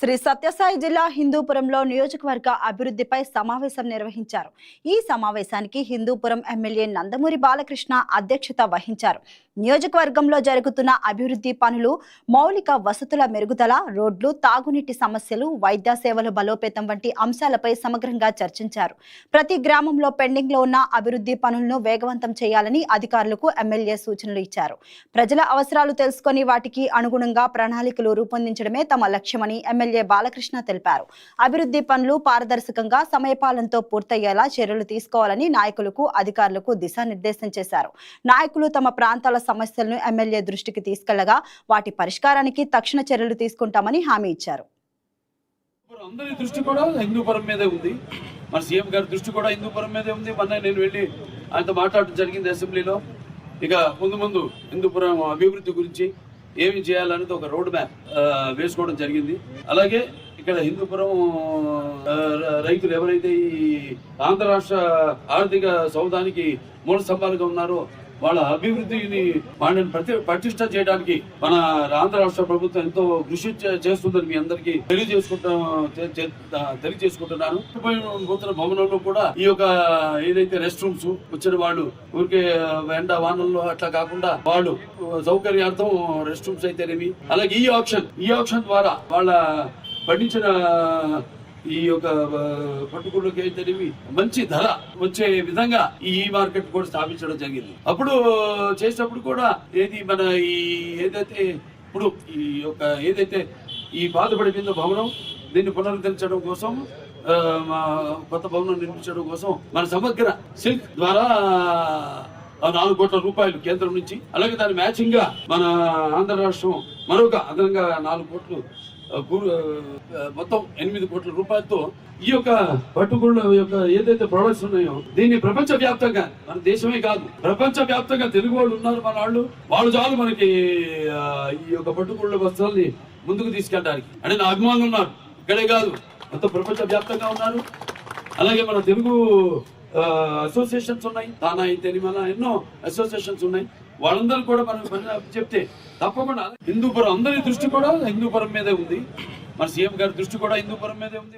శ్రీ సత్యసాయి జిల్లా హిందూపురంలో నియోజకవర్గ అభివృద్ధిపై సమావేశం నిర్వహించారు. ఈ సమావేశానికి హిందూపురం ఎమ్మెల్యే నందమూరి బాలకృష్ణ అధ్యక్షత వహించారు. నియోజకవర్గంలో జరుగుతున్న అభివృద్ధి పనులు, మౌలిక వసతుల మెరుగుదల, రోడ్లు, తాగునీటి సమస్యలు, వైద్య సేవల బలోపేతం వంటి అంశాలపై సమగ్రంగా చర్చించారు. ప్రతి గ్రామంలో పెండింగ్ లో ఉన్న అభివృద్ధి పనులను వేగవంతం చేయాలని అధికారులకు ఎమ్మెల్యే సూచనలు ఇచ్చారు. ప్రజల అవసరాలు తెలుసుకొని వాటికి అనుగుణంగా ప్రణాళికలు రూపొందించడమే తమ లక్ష్యమని ఎమ్మెల్యే బాలకృష్ణ తెలిపారు. అభివృద్ధి పనులు పారదర్శకంగా సమయపాలనతో పూర్తయ్యేలా చర్యలు తీసుకోవాలని నాయకులకు, అధికారులకు దిశానిర్దేశం చేశారు. నాయకులు తమ ప్రాంతాల సమస్యలను ఎమ్మెల్యే దృష్టికి తీసుకెళ్లగా వాటి పరిష్కారానికి తక్షణ చర్యలు తీసుకుంటామని హామీ ఇచ్చారు. అందరి దృష్టి కూడా హిందూపురం మీదే ఉంది. మన సీఎం గారి దృష్టి కూడా హిందూపురం మీదే ఉంది. మొన్న నేను వెళ్ళి ఆయనతో మాట్లాడటం జరిగింది అసెంబ్లీలో. ఇక ముందు హిందూపురం అభివృద్ధి గురించి ఏమి చేయాలనేది ఒక రోడ్ మ్యాప్ వేసుకోవడం జరిగింది. అలాగే ఇక్కడ హిందూపురం రైతులు ఎవరైతే ఈ ఆంధ్ర రాష్ట్ర ఆర్థిక సౌధానికి మూల స్తంభాలుగా ఉన్నారో వాళ్ళ అభివృద్ధిని వాళ్ళని ప్రతిష్ట చేయడానికి మన ఆంధ్ర రాష్ట్ర ప్రభుత్వం ఎంతో కృషి చేస్తుందని మీ అందరికీ తెలియజేసుకుంటున్నాను. పోతున్న భవనంలో కూడా ఈ యొక్క ఏదైతే రెస్ట్ రూమ్స్ వచ్చిన వాళ్ళు ఊరికే ఎండ వానల్లో అట్లా కాకుండా వాళ్ళు సౌకర్యార్థం రెస్ట్ రూమ్స్ అయితేనేమి, అలాగే ఈ ఆప్షన్ ద్వారా వాళ్ళ పండించిన ఈ యొక్క పట్టుకుళ్ళకి అయితేనేవి మంచి ధర వచ్చే విధంగా ఈ మార్కెట్ కూడా స్థాపించడం జరిగింది. అప్పుడు చేసినప్పుడు కూడా మన ఈ ఏదైతే ఇప్పుడు ఈ యొక్క ఏదైతే ఈ బాధపడిపోయిందో భవనం, దీన్ని పునరుద్ధరించడం కోసం, కొత్త భవనం నిర్మించడం కోసం మన సమగ్ర సిల్క్ ద్వారా 4 కోట్ల రూపాయలు కేంద్రం నుంచి, అలాగే దాని మ్యాచింగ్ గా మన ఆంధ్ర రాష్ట్రం మరొక అదనంగా 4 కోట్లు, మొత్తం 8 కోట్ల రూపాయలతో ఈ యొక్క పట్టుకుళ్ళ యొక్క ఏదైతే ప్రొడక్ట్స్ ఉన్నాయో దీన్ని ప్రపంచ వ్యాప్తంగా, మన దేశమే కాదు ప్రపంచ వ్యాప్తంగా తెలుగు వాళ్ళు ఉన్నారు, మన వాళ్ళు చాలు మనకి ఈ యొక్క పట్టుకుళ్ళ వస్తువుల్ని ముందుకు తీసుకెళ్ళడానికి. అంటే నా అభిమానులు ఉన్నారు, ఇక్కడే కాదు మొత్తం ప్రపంచ వ్యాప్తంగా ఉన్నారు. అలాగే మన తెలుగు అసోసియేషన్స్ ఉన్నాయి, తానా అయితే మన ఎన్నో అసోసియేషన్స్ ఉన్నాయి. వాళ్ళందరూ కూడా మనం చెప్తే తప్పకుండా హిందూపురం అందరి దృష్టి కూడా హిందూపురం మీదే ఉంది. మన సీఎం గారి దృష్టి కూడా హిందూపురం మీదే ఉంది.